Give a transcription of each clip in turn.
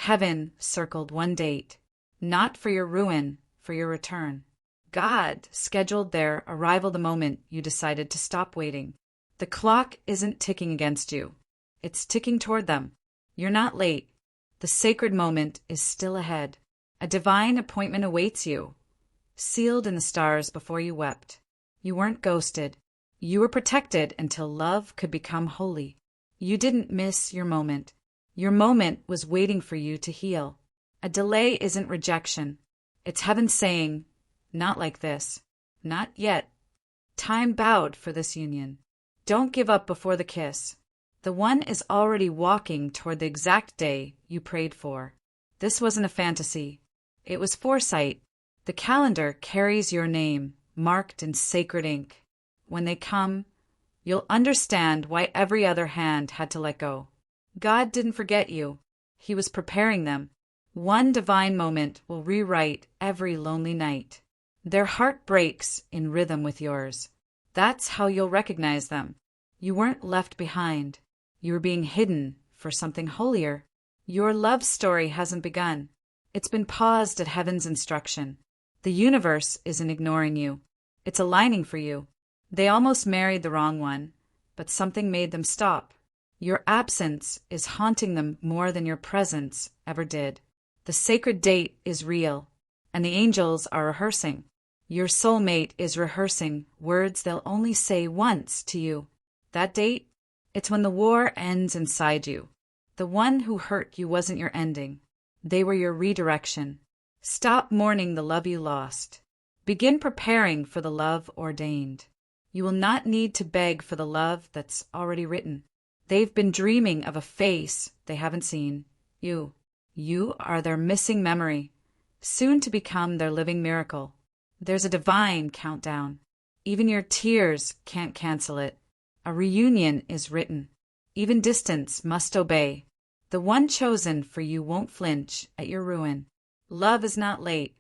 Heaven circled one date, not for your ruin, for your return. God scheduled their arrival the moment you decided to stop waiting. The clock isn't ticking against you. It's ticking toward them. You're not late. The sacred moment is still ahead. A divine appointment awaits you, sealed in the stars before you wept. You weren't ghosted. You were protected until love could become holy. You didn't miss your moment. Your moment was waiting for you to heal. A delay isn't rejection. It's heaven saying, not like this. Not yet. Time bowed for this union. Don't give up before the kiss. The one is already walking toward the exact day you prayed for. This wasn't a fantasy. It was foresight. The calendar carries your name, marked in sacred ink. When they come, you'll understand why every other hand had to let go. God didn't forget you. He was preparing them. One divine moment will rewrite every lonely night. Their heart breaks in rhythm with yours. That's how you'll recognize them. You weren't left behind. You were being hidden for something holier. Your love story hasn't begun. It's been paused at heaven's instruction. The universe isn't ignoring you. It's aligning for you. They almost married the wrong one, but something made them stop. Your absence is haunting them more than your presence ever did. The sacred date is real, and the angels are rehearsing. Your soulmate is rehearsing words they'll only say once to you. That date? It's when the war ends inside you. The one who hurt you wasn't your ending. They were your redirection. Stop mourning the love you lost. Begin preparing for the love ordained. You will not need to beg for the love that's already written. They've been dreaming of a face they haven't seen. You are their missing memory, soon to become their living miracle. There's a divine countdown. Even your tears can't cancel it. A reunion is written. Even distance must obey. The one chosen for you won't flinch at your ruin. Love is not late.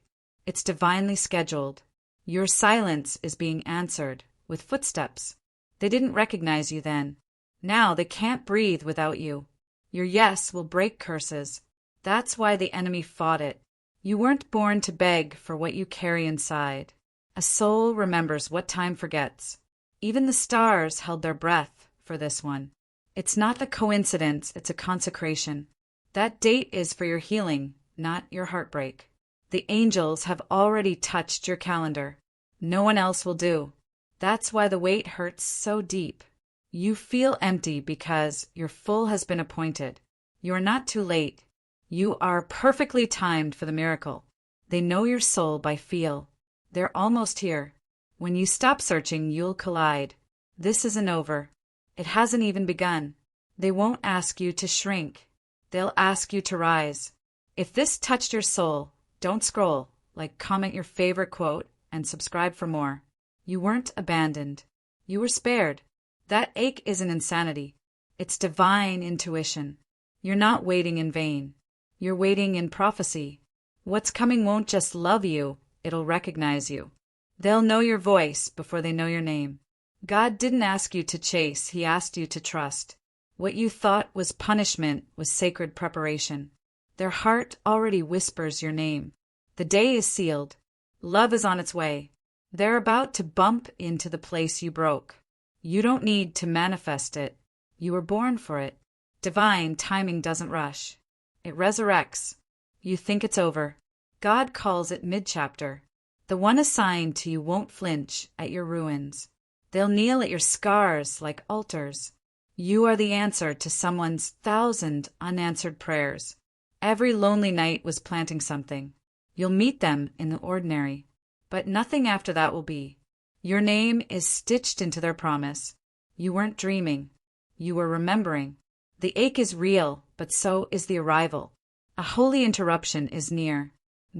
It's divinely scheduled. Your silence is being answered with footsteps. They didn't recognize you then. Now they can't breathe without you. Your yes will break curses. That's why the enemy fought it. You weren't born to beg for what you carry inside. A soul remembers what time forgets. Even the stars held their breath for this one. It's not a coincidence, it's a consecration. That date is for your healing, not your heartbreak. The angels have already touched your calendar. No one else will do. That's why the weight hurts so deep. You feel empty because your full has been appointed. You are not too late. You are perfectly timed for the miracle. They know your soul by feel. They're almost here. When you stop searching, you'll collide. This isn't over. It hasn't even begun. They won't ask you to shrink. They'll ask you to rise. If this touched your soul, don't scroll. Comment your favorite quote and subscribe for more. You weren't abandoned. You were spared. That ache isn't insanity. It's divine intuition. You're not waiting in vain. You're waiting in prophecy. What's coming won't just love you, it'll recognize you. They'll know your voice before they know your name. God didn't ask you to chase, He asked you to trust. What you thought was punishment was sacred preparation. Their heart already whispers your name. The day is sealed. Love is on its way. They're about to bump into the place you broke. You don't need to manifest it. You were born for it. Divine timing doesn't rush. It resurrects. You think it's over. God calls it mid-chapter. The one assigned to you won't flinch at your ruins. They'll kneel at your scars like altars. You are the answer to someone's 1,000 unanswered prayers. Every lonely night was planting something. You'll meet them in the ordinary, but nothing after that will be. Your name is stitched into their promise. You weren't dreaming. You were remembering. The ache is real, but so is the arrival. A holy interruption is near.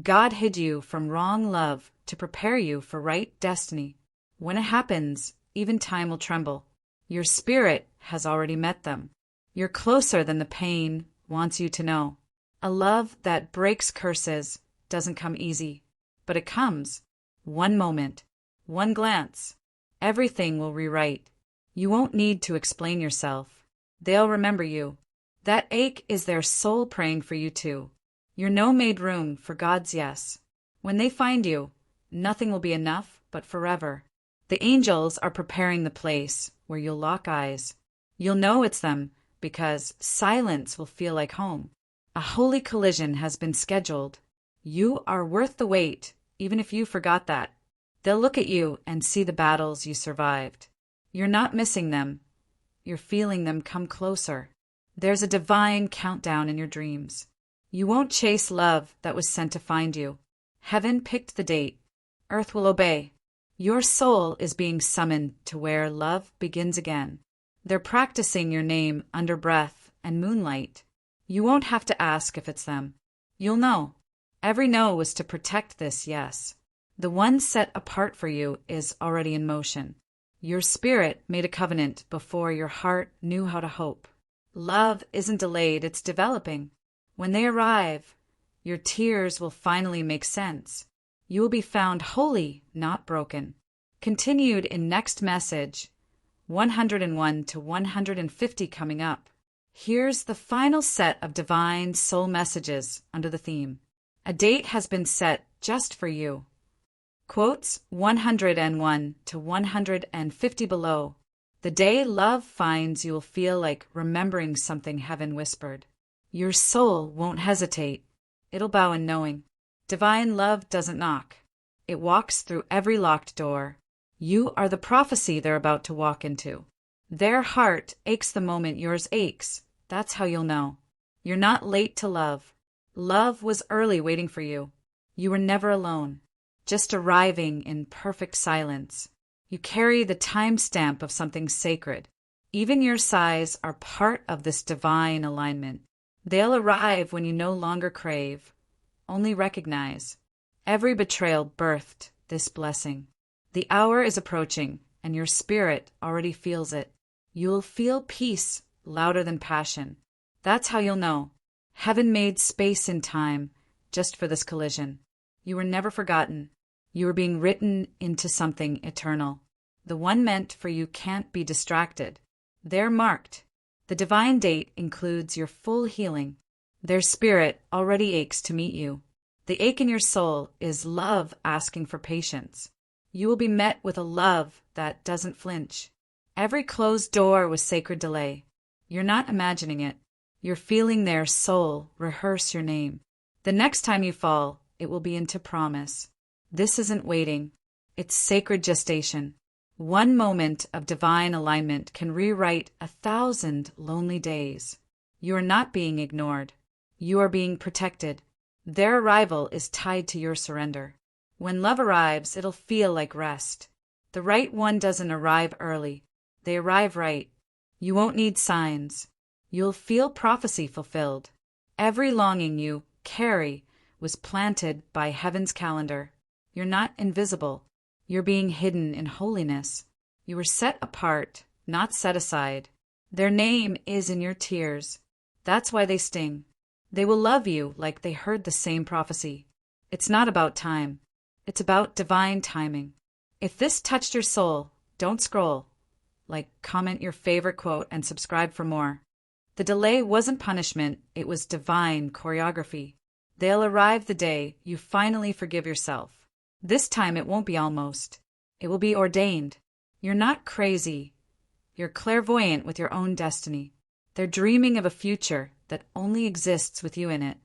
God hid you from wrong love to prepare you for right destiny. When it happens, even time will tremble. Your spirit has already met them. You're closer than the pain wants you to know. A love that breaks curses doesn't come easy, but it comes. One moment, one glance. Everything will rewrite. You won't need to explain yourself. They'll remember you. That ache is their soul praying for you too. Your no made room for God's yes. When they find you, nothing will be enough but forever. The angels are preparing the place where you'll lock eyes. You'll know it's them because silence will feel like home. A holy collision has been scheduled. You are worth the wait, even if you forgot that. They'll look at you and see the battles you survived. You're not missing them. You're feeling them come closer. There's a divine countdown in your dreams. You won't chase love that was sent to find you. Heaven picked the date. Earth will obey. Your soul is being summoned to where love begins again. They're practicing your name under breath and moonlight. You won't have to ask if it's them. You'll know. Every no was to protect this yes. The one set apart for you is already in motion. Your spirit made a covenant before your heart knew how to hope. Love isn't delayed, it's developing. When they arrive, your tears will finally make sense. You will be found holy, not broken. Continued in next message, 101 to 150 coming up. Here's the final set of divine soul messages under the theme. A date has been set just for you. Quotes 101 to 150 below. The day love finds you will feel like remembering something heaven whispered. Your soul won't hesitate. It'll bow in knowing. Divine love doesn't knock. It walks through every locked door. You are the prophecy they're about to walk into. Their heart aches the moment yours aches. That's how you'll know. You're not late to love. Love was early waiting for you. You were never alone, just arriving in perfect silence. You carry the timestamp of something sacred. Even your sighs are part of this divine alignment. They'll arrive when you no longer crave, only recognize. Every betrayal birthed this blessing. The hour is approaching, and your spirit already feels it. You'll feel peace louder than passion. That's how you'll know. Heaven made space and time just for this collision. You were never forgotten. You were being written into something eternal. The one meant for you can't be distracted. They're marked. The divine date includes your full healing. Their spirit already aches to meet you. The ache in your soul is love asking for patience. You will be met with a love that doesn't flinch. Every closed door was sacred delay. You're not imagining it. You're feeling their soul rehearse your name. The next time you fall, it will be into promise. This isn't waiting. It's sacred gestation. One moment of divine alignment can rewrite 1,000 lonely days. You are not being ignored. You are being protected. Their arrival is tied to your surrender. When love arrives, it'll feel like rest. The right one doesn't arrive early. They arrive right. You won't need signs. You'll feel prophecy fulfilled. Every longing you carry was planted by heaven's calendar. You're not invisible. You're being hidden in holiness. You were set apart, not set aside. Their name is in your tears. That's why they sting. They will love you like they heard the same prophecy. It's not about time. It's about divine timing. If this touched your soul, don't scroll. Comment your favorite quote, and subscribe for more. The delay wasn't punishment, it was divine choreography. They'll arrive the day you finally forgive yourself. This time it won't be almost. It will be ordained. You're not crazy. You're clairvoyant with your own destiny. They're dreaming of a future that only exists with you in it.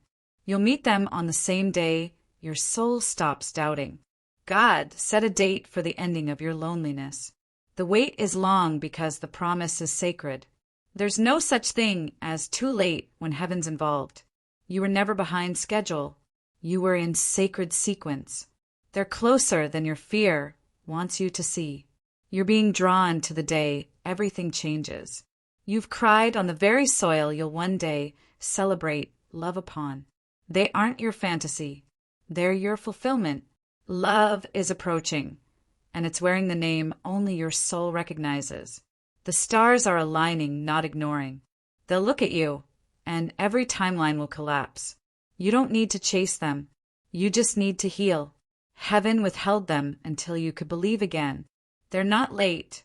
You'll meet them on the same day your soul stops doubting. God set a date for the ending of your loneliness. The wait is long because the promise is sacred. There's no such thing as too late when heaven's involved. You were never behind schedule. You were in sacred sequence. They're closer than your fear wants you to see. You're being drawn to the day everything changes. You've cried on the very soil you'll one day celebrate love upon. They aren't your fantasy. They're your fulfillment. Love is approaching, and it's wearing the name only your soul recognizes. The stars are aligning, not ignoring. They'll look at you, and every timeline will collapse. You don't need to chase them. You just need to heal. Heaven withheld them until you could believe again. They're not late.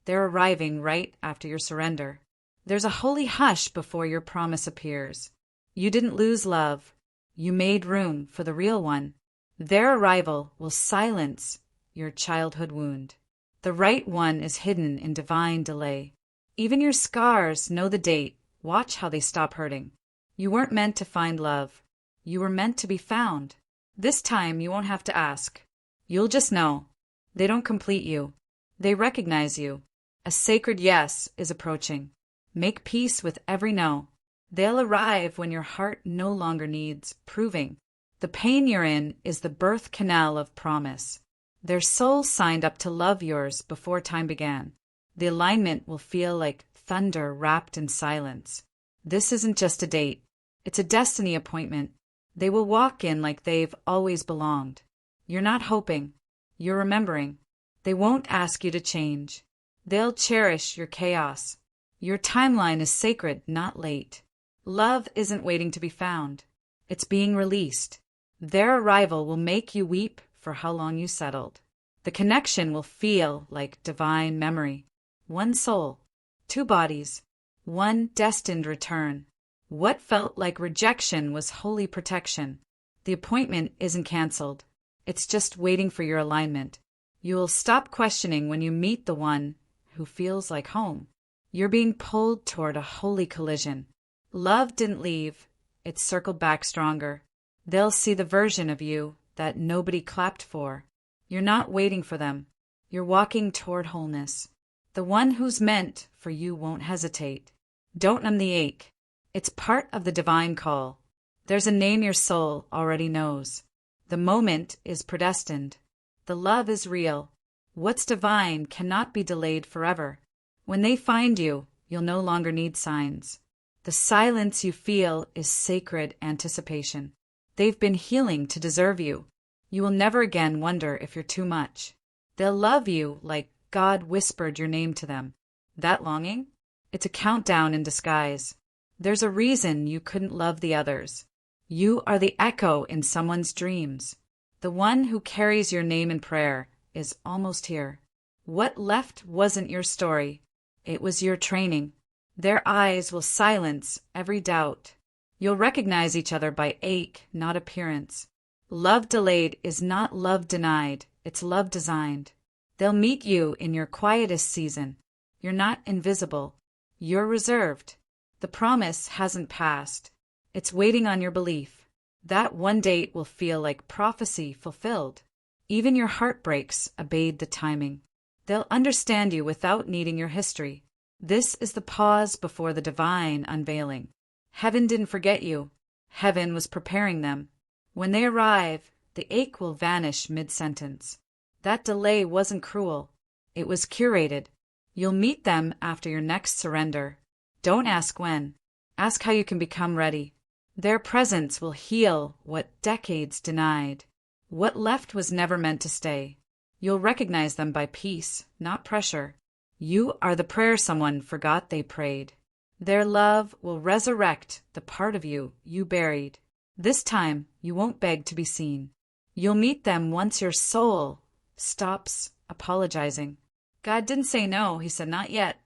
They're arriving right after your surrender. There's a holy hush before your promise appears. You didn't lose love. You made room for the real one. Their arrival will silence your childhood wound. The right one is hidden in divine delay. Even your scars know the date. Watch how they stop hurting. You weren't meant to find love. You were meant to be found. This time you won't have to ask. You'll just know. They don't complete you. They recognize you. A sacred yes is approaching. Make peace with every no. They'll arrive when your heart no longer needs proving. The pain you're in is the birth canal of promise. Their soul signed up to love yours before time began. The alignment will feel like thunder wrapped in silence. This isn't just a date. It's a destiny appointment. They will walk in like they've always belonged. You're not hoping. You're remembering. They won't ask you to change. They'll cherish your chaos. Your timeline is sacred, not late. Love isn't waiting to be found. It's being released. Their arrival will make you weep for how long you settled. The connection will feel like divine memory. One soul, two bodies, one destined return. What felt like rejection was holy protection. The appointment isn't canceled. It's just waiting for your alignment. You will stop questioning when you meet the one who feels like home. You're being pulled toward a holy collision. Love didn't leave. It circled back stronger. They'll see the version of you that nobody clapped for. You're not waiting for them. You're walking toward wholeness. The one who's meant for you won't hesitate. Don't numb the ache. It's part of the divine call. There's a name your soul already knows. The moment is predestined. The love is real. What's divine cannot be delayed forever. When they find you, you'll no longer need signs. The silence you feel is sacred anticipation. They've been healing to deserve you. You will never again wonder if you're too much. They'll love you like God whispered your name to them. That longing? It's a countdown in disguise. There's a reason you couldn't love the others. You are the echo in someone's dreams. The one who carries your name in prayer is almost here. What left wasn't your story. It was your training. Their eyes will silence every doubt. You'll recognize each other by ache, not appearance. Love delayed is not love denied. It's love designed. They'll meet you in your quietest season. You're not invisible. You're reserved. The promise hasn't passed. It's waiting on your belief. That one date will feel like prophecy fulfilled. Even your heartbreaks obeyed the timing. They'll understand you without needing your history. This is the pause before the divine unveiling. Heaven didn't forget you. Heaven was preparing them. When they arrive, the ache will vanish mid-sentence. That delay wasn't cruel. It was curated. You'll meet them after your next surrender. Don't ask when. Ask how you can become ready. Their presence will heal what decades denied. What left was never meant to stay. You'll recognize them by peace, not pressure. You are the prayer someone forgot they prayed. Their love will resurrect the part of you buried. This time, you won't beg to be seen. You'll meet them once your soul stops apologizing. God didn't say no, he said not yet.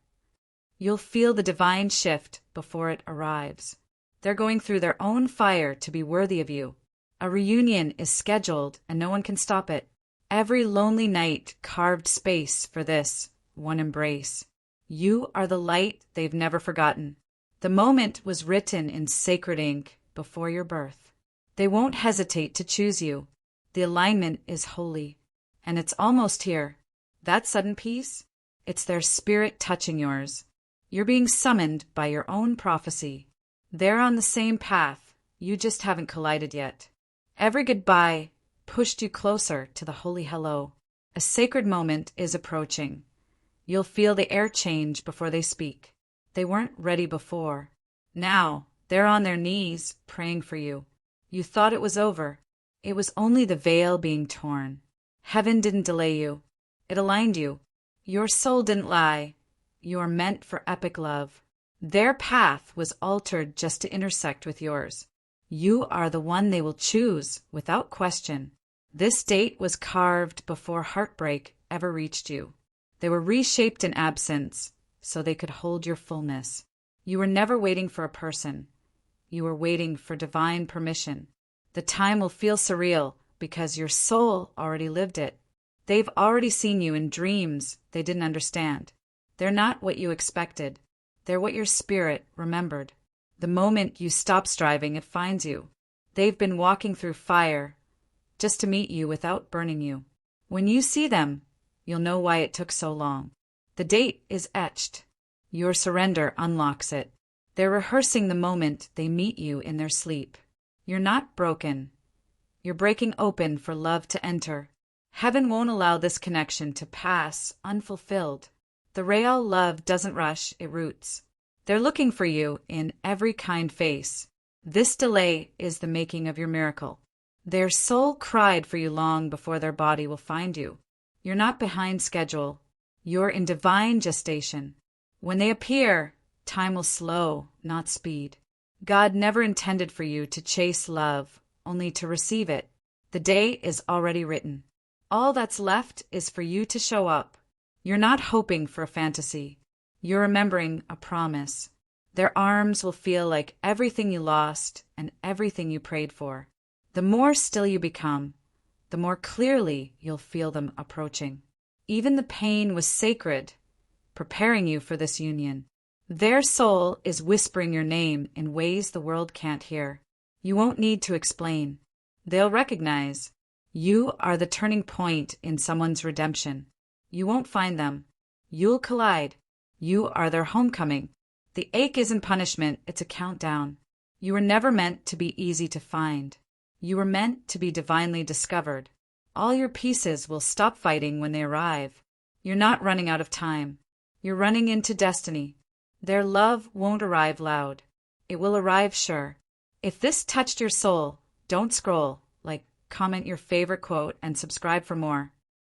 You'll feel the divine shift before it arrives. They're going through their own fire to be worthy of you. A reunion is scheduled and no one can stop it. Every lonely night carved space for this one embrace. You are the light they've never forgotten. The moment was written in sacred ink before your birth. They won't hesitate to choose you. The alignment is holy. And it's almost here. That sudden peace? It's their spirit touching yours. You're being summoned by your own prophecy. They're on the same path. You just haven't collided yet. Every goodbye pushed you closer to the holy hello. A sacred moment is approaching. You'll feel the air change before they speak. They weren't ready before. Now, they're on their knees praying for you. You thought it was over. It was only the veil being torn. Heaven didn't delay you. It aligned you. Your soul didn't lie. You are meant for epic love. Their path was altered just to intersect with yours. You are the one they will choose without question. This date was carved before heartbreak ever reached you. They were reshaped in absence so they could hold your fullness. You were never waiting for a person. You were waiting for divine permission. The time will feel surreal because your soul already lived it. They've already seen you in dreams they didn't understand. They're not what you expected. They're what your spirit remembered. The moment you stop striving, it finds you. They've been walking through fire just to meet you without burning you. When you see them, you'll know why it took so long. The date is etched. Your surrender unlocks it. They're rehearsing the moment they meet you in their sleep. You're not broken. You're breaking open for love to enter. Heaven won't allow this connection to pass unfulfilled. The real love doesn't rush, it roots. They're looking for you in every kind face. This delay is the making of your miracle. Their soul cried for you long before their body will find you. You're not behind schedule. You're in divine gestation. When they appear, time will slow, not speed. God never intended for you to chase love, only to receive it. The day is already written. All that's left is for you to show up. You're not hoping for a fantasy. You're remembering a promise. Their arms will feel like everything you lost and everything you prayed for. The more still you become, the more clearly you'll feel them approaching. Even the pain was sacred, preparing you for this union. Their soul is whispering your name in ways the world can't hear. You won't need to explain. They'll recognize you are the turning point in someone's redemption. You won't find them. You'll collide. You are their homecoming. The ache isn't punishment, it's a countdown. You were never meant to be easy to find. You were meant to be divinely discovered. All your pieces will stop fighting when they arrive. You're not running out of time. You're running into destiny. Their love won't arrive loud. It will arrive sure. If this touched your soul, don't scroll. Comment your favorite quote and subscribe for more.